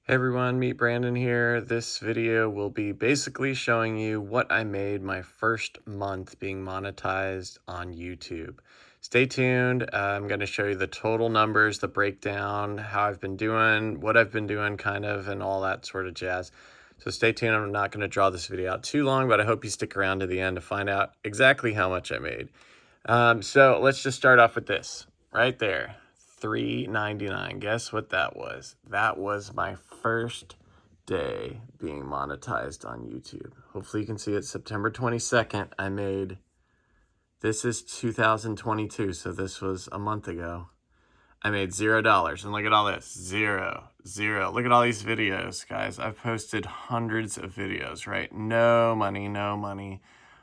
Hey everyone, meet Brandon here. This video will be basically showing you what I made my first month being monetized on YouTube. Stay tuned. I'm going to show you the total numbers, the breakdown, how I've been doing, what I've been doing kind of, and all that sort of jazz. So stay tuned. I'm not going to draw this video out too long, but I hope you stick around to the end to find out exactly how much I made. So let's just start off with this right there. $3.99. Guess what that was? That was my first day being monetized on YouTube. Hopefully you can see it. September 22nd, I made, this is 2022, so this was a month ago. I made $0. And look at all this, zero. Look at all these videos, guys. I've posted hundreds of videos, right? No money, no money.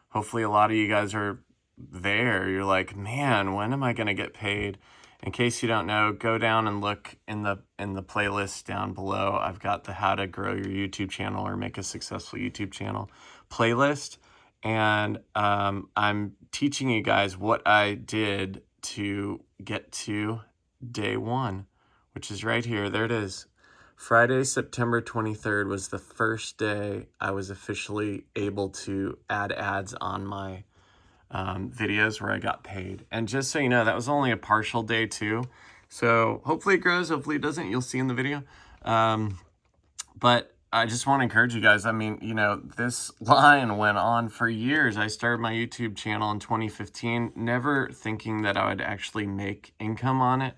Hopefully a lot of you guys are there. You're like, man, when am I going to get paid? In case you don't know, go down and look in the playlist down below. I've got the How to Grow Your YouTube Channel or Make a Successful YouTube Channel playlist. And I'm teaching you guys what I did to get to day one, which is right here. There it is. Friday, September 23rd was the first day I was officially able to add ads on my videos where I got paid. And just so you know, that was only a partial day too. So hopefully it grows, hopefully it doesn't. You'll see in the video. But I just want to encourage you guys. I mean, you know, this line went on for years. I started my YouTube channel in 2015, never thinking that I would actually make income on it.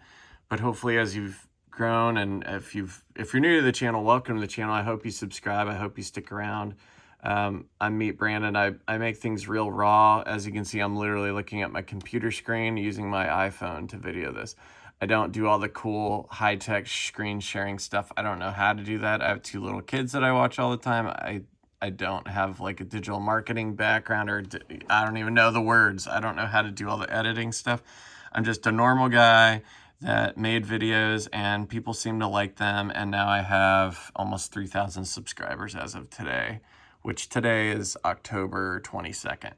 But hopefully as you've grown, and if you're new to the channel, welcome to the channel. I hope you subscribe. I hope you stick around. I'm Meet Brandon. I make things real raw. As you can see, I'm literally looking at my computer screen using my iPhone to video this. I don't do all the cool high-tech screen sharing stuff. I don't know how to do that. I have two little kids that I watch all the time. I don't have like a digital marketing background, or I don't even know the words. I don't know how to do all the editing stuff. I'm just a normal guy that made videos and people seem to like them. And now I have almost 3,000 subscribers as of today, which today is October 22nd.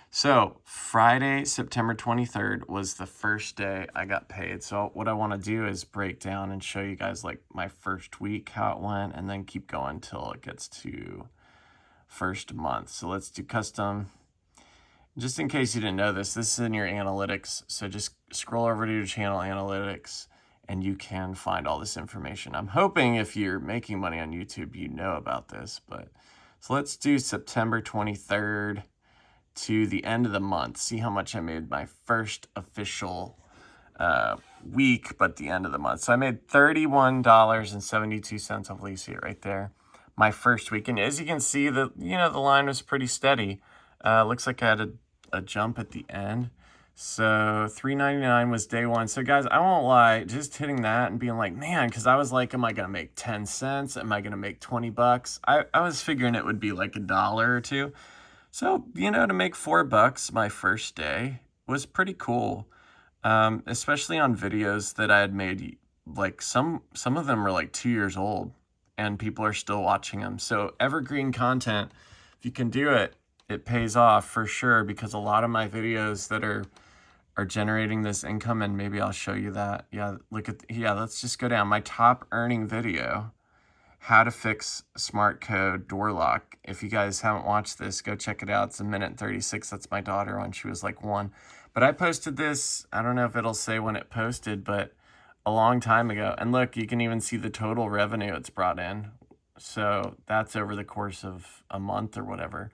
So Friday, September 23rd was the first day I got paid. So what I want to do is break down and show you guys like my first week, how it went, and then keep going till it gets to first month. So let's do custom. Just in case you didn't know this is in your analytics. So just scroll over to your channel analytics and you can find all this information. I'm hoping if you're making money on YouTube, you know about this, but so let's do September 23rd to the end of the month. See how much I made my first official week, but the end of the month. So I made $31.72. Hopefully you see it right there. My first week. And as you can see, the line was pretty steady. Looks like I had a jump at the end. So $3.99 was day one. So guys, I won't lie, just hitting that and being like, man, because I was like, am I going to make 10 cents? Am I going to make 20 bucks? I was figuring it would be like $1 or $2. So, you know, to make $4 my first day was pretty cool. Especially on videos that I had made, like some of them were like 2 years old and people are still watching them. So evergreen content, if you can do it, it pays off for sure, because a lot of my videos that are generating this income, and maybe I'll show you that. Yeah, let's just go down. My top earning video, how to fix smart code door lock. If you guys haven't watched this, go check it out. It's 1:36. That's my daughter when she was like 1. But I posted this, I don't know if it'll say when it posted, but a long time ago. And look, you can even see the total revenue it's brought in. So that's over the course of a month or whatever.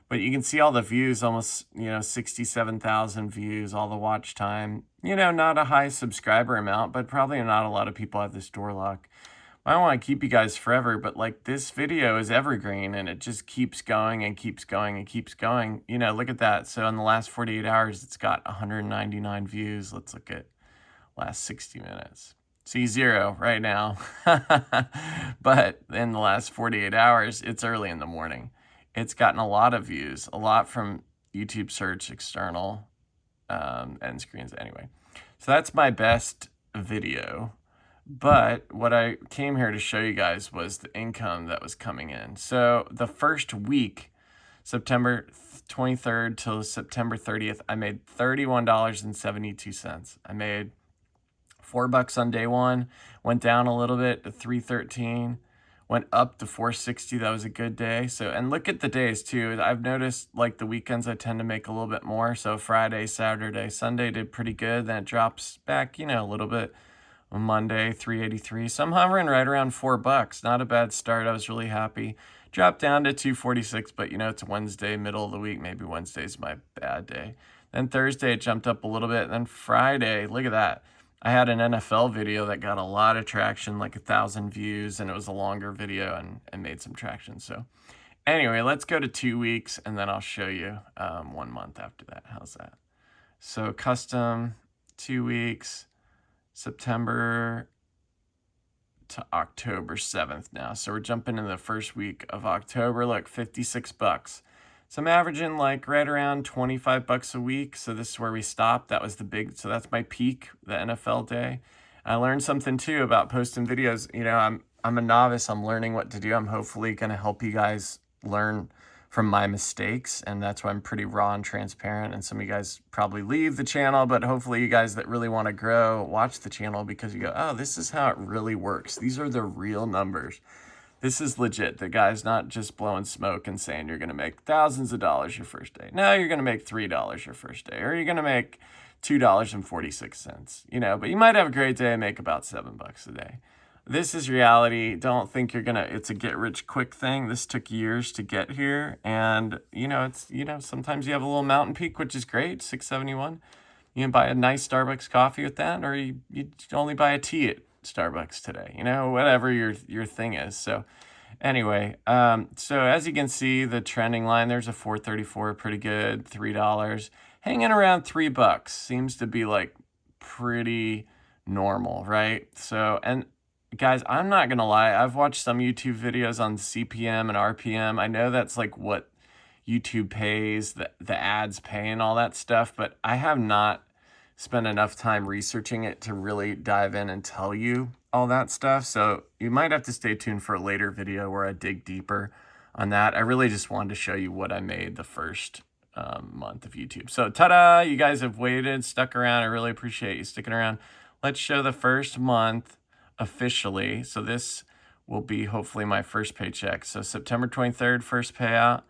But you can see all the views, almost, 67,000 views, all the watch time. Not a high subscriber amount, but probably not a lot of people have this door lock. I don't want to keep you guys forever, but like this video is evergreen and it just keeps going and keeps going and keeps going. Look at that. So in the last 48 hours, it's got 199 views. Let's look at last 60 minutes. See, 0 right now. But in the last 48 hours, it's early in the morning. It's gotten a lot of views, a lot from YouTube search, external, end screens. Anyway, so that's my best video. But what I came here to show you guys was the income that was coming in. So the first week, September 23rd till September 30th, I made $31.72. I made $4 on day one, went down a little bit to $3.13, went up to 460. That was a good day. So, and look at the days too. I've noticed like the weekends I tend to make a little bit more. So Friday, Saturday, Sunday did pretty good. Then it drops back, you know, a little bit. On Monday, 383. So I'm hovering right around $4. Not a bad start. I was really happy. Dropped down to 246, but you know, it's Wednesday, middle of the week. Maybe Wednesday's my bad day. Then Thursday, it jumped up a little bit. Then Friday, look at that. I had an NFL video that got a lot of traction, like 1,000 views, and it was a longer video and made some traction. So anyway, let's go to 2 weeks, and then I'll show you 1 month after that. How's that? So custom, 2 weeks, September to October 7th now. So we're jumping in the first week of October, like $56. So I'm averaging like right around $25 a week. So this is where we stopped. That was the big, so that's my peak, the NFL day. I learned something too about posting videos. You know, I'm a novice. I'm learning what to do. I'm hopefully going to help you guys learn from my mistakes, and that's why I'm pretty raw and transparent. And some of you guys probably leave the channel, but hopefully you guys that really want to grow watch the channel because you go, oh, this is how it really works. These are the real numbers. This is legit. The guy's not just blowing smoke and saying you're going to make thousands of dollars your first day. No, you're going to make $3 your first day, or you're going to make $2.46, you know, but you might have a great day and make about $7 a day. This is reality. Don't think you're gonna, it's a get rich quick thing. This took years to get here. And you know, it's, you know, sometimes you have a little mountain peak, which is great, 671. You can buy a nice Starbucks coffee with that, or you only buy a tea at Starbucks today, you know, whatever your thing is. So anyway, so as you can see, the trending line, there's a 434, pretty good, $3. Hanging around $3 seems to be like pretty normal, right? So, and guys, I'm not going to lie. I've watched some YouTube videos on CPM and RPM. I know that's like what YouTube pays, the ads pay and all that stuff, but I have not spent enough time researching it to really dive in and tell you all that stuff. So you might have to stay tuned for a later video where I dig deeper on that. I really just wanted to show you what I made the first month of YouTube. So ta-da, you guys have waited, stuck around. I really appreciate you sticking around. Let's show the first month officially. So this will be hopefully my first paycheck. So September 23rd, first payout.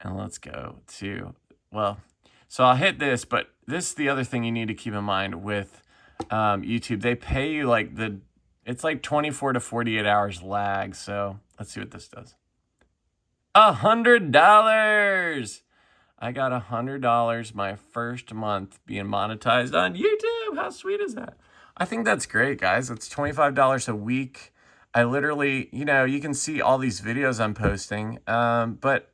And let's go to, well, so I'll hit this, but this is the other thing you need to keep in mind with YouTube. They pay you like it's like 24 to 48 hours lag. So let's see what this does. $100. I got $100 my first month being monetized on YouTube. How sweet is that? I think that's great, guys. It's $25 a week. I literally, you know, you can see all these videos I'm posting, but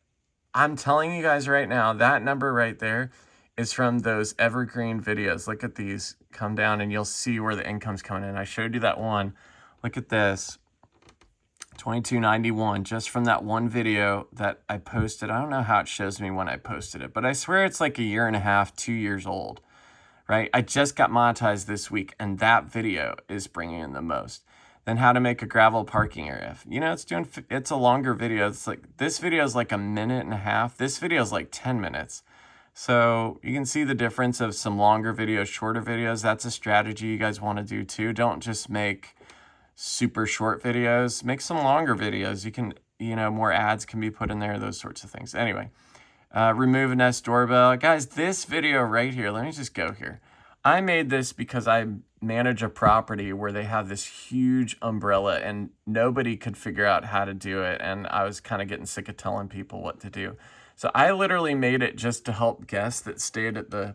I'm telling you guys right now, that number right there is from those evergreen videos. Look at these. Come down and you'll see where the income's coming in. I showed you that one. Look at this. $22.91 just from that one video that I posted. I don't know how it shows me when I posted it, but I swear it's like 1.5 years, 2 years old. Right? I just got monetized this week, and that video is bringing in the most. Then how to make a gravel parking area. You know, it's a longer video. It's like, this video is like 1.5 minutes. This video is like 10 minutes. So you can see the difference of some longer videos, shorter videos. That's a strategy you guys want to do too. Don't just make super short videos. Make some longer videos. You can, you know, more ads can be put in there, those sorts of things. Anyway. Remove Nest doorbell. Guys, this video right here, let me just go here. I made this because I manage a property where they have this huge umbrella and nobody could figure out how to do it. And I was kind of getting sick of telling people what to do. So I literally made it just to help guests that stayed at the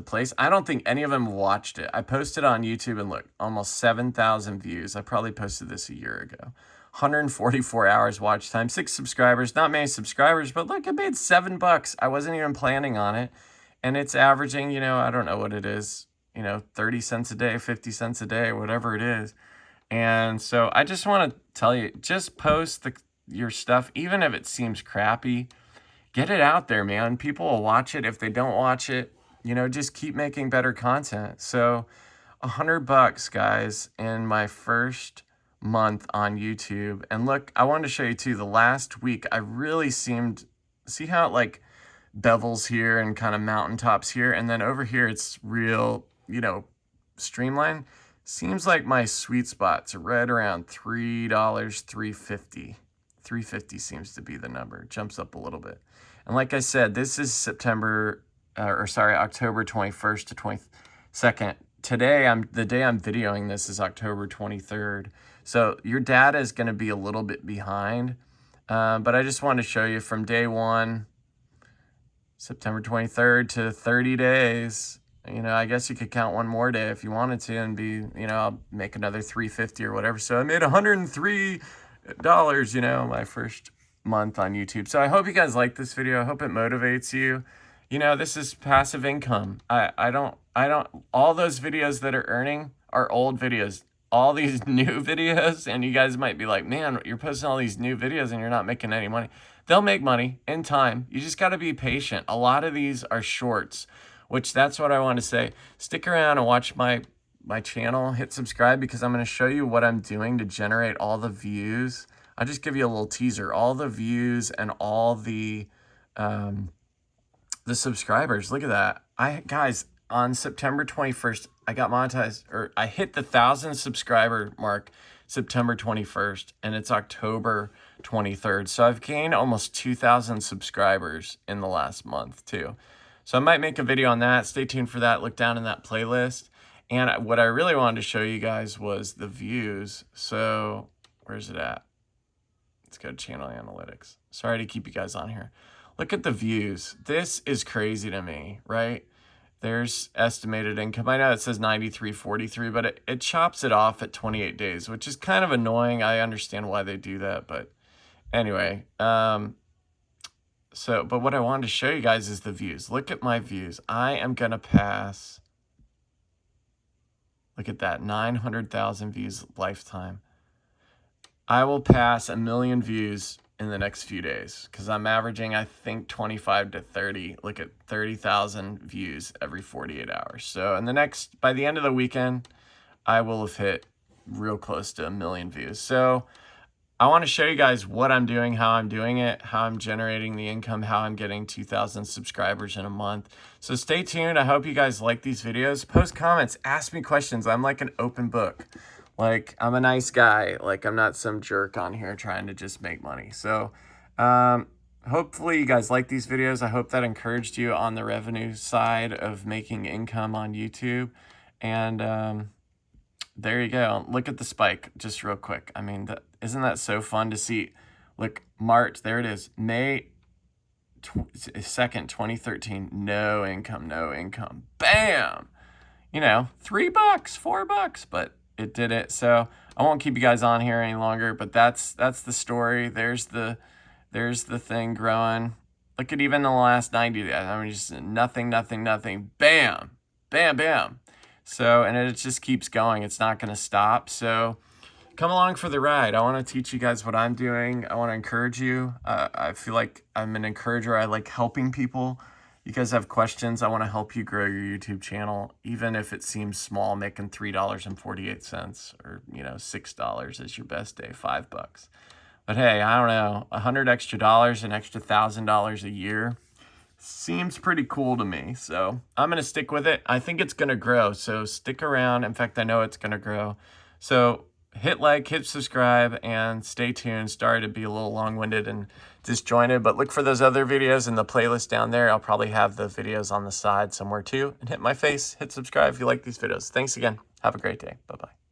place. I don't think any of them watched it. I posted on YouTube and look, almost 7,000 views. I probably posted this a year ago. 144 hours watch time, 6 subscribers, not many subscribers, but look, it made $7. I wasn't even planning on it. And it's averaging, you know, I don't know what it is, you know, 30 cents a day, 50 cents a day, whatever it is. And so I just want to tell you, just post your stuff, even if it seems crappy, get it out there, man. People will watch it. If they don't watch it, you know, just keep making better content. So $100, guys, in my first month on YouTube. And look, I wanted to show you too, the last week I really seemed, see how it like bevels here and kind of mountaintops here, and then over here it's real, you know, streamline. Seems like my sweet spot's right around $3, $3.50. $3.50 seems to be the number. It jumps up a little bit. And like I said, this is October 21st to 22nd. Today, the day I'm videoing this is October 23rd. So your data is going to be a little bit behind. But I just wanted to show you from day one, September 23rd to 30 days. You know, I guess you could count one more day if you wanted to and be, you know, I'll make another $3.50 or whatever. So I made $103, you know, my first month on YouTube. So I hope you guys like this video. I hope it motivates you. You know, this is passive income. I don't, all those videos that are earning are old videos. All these new videos, and you guys might be like, man, you're posting all these new videos and you're not making any money. They'll make money in time. You just got to be patient. A lot of these are shorts, which that's what I want to say. Stick around and watch my channel. Hit subscribe because I'm going to show you what I'm doing to generate all the views. I'll just give you a little teaser. All the views and all the subscribers. Look at that. Guys, on September 21st, I got monetized, or I hit the 1,000 subscriber mark September 21st, and it's October 23rd. So I've gained almost 2,000 subscribers in the last month too. So I might make a video on that. Stay tuned for that. Look down in that playlist. And what I really wanted to show you guys was the views. So where's it at? Let's go to channel analytics. Sorry to keep you guys on here. Look at the views. This is crazy to me, right? There's estimated income. I know it says 93.43, but it chops it off at 28 days, which is kind of annoying. I understand why they do that, but anyway. But what I wanted to show you guys is the views. Look at my views. I am going to pass, look at that, 900,000 views lifetime. I will pass 1 million views in the next few days because I'm averaging, I think, 25 to 30. Look at 30,000 views every 48 hours. So by the end of the weekend, I will have hit real close to 1 million views. So I want to show you guys what I'm doing, how I'm doing it, how I'm generating the income, how I'm getting 2,000 subscribers in a month. So stay tuned. I hope you guys like these videos. Post comments, ask me questions. I'm like an open book. Like, I'm a nice guy. Like, I'm not some jerk on here trying to just make money. So, hopefully you guys like these videos. I hope that encouraged you on the revenue side of making income on YouTube. And there you go. Look at the spike just real quick. I mean, isn't that so fun to see? Look, March, there it is. May 2nd, 2013, no income. Bam! You know, $3, $4, but it did it. So I won't keep you guys on here any longer, but that's the story. There's the thing growing. Look at even the last 90 days. I mean, just nothing. Bam, bam, bam. So, and it just keeps going. It's not going to stop. So come along for the ride. I want to teach you guys what I'm doing. I want to encourage you. I feel like I'm an encourager. I like helping people. You guys have questions, I want to help you grow your YouTube channel, even if it seems small, making $3.48 or, you know, $6 is your best day, $5. But hey, I don't know, $100 extra, an extra $1,000 a year seems pretty cool to me. So I'm going to stick with it. I think it's going to grow. So stick around. In fact, I know it's going to grow. So hit like, hit subscribe, and stay tuned. Sorry to be a little long-winded and disjointed, but look for those other videos in the playlist down there. I'll probably have the videos on the side somewhere too. And hit my face, hit subscribe if you like these videos. Thanks again. Have a great day. Bye-bye.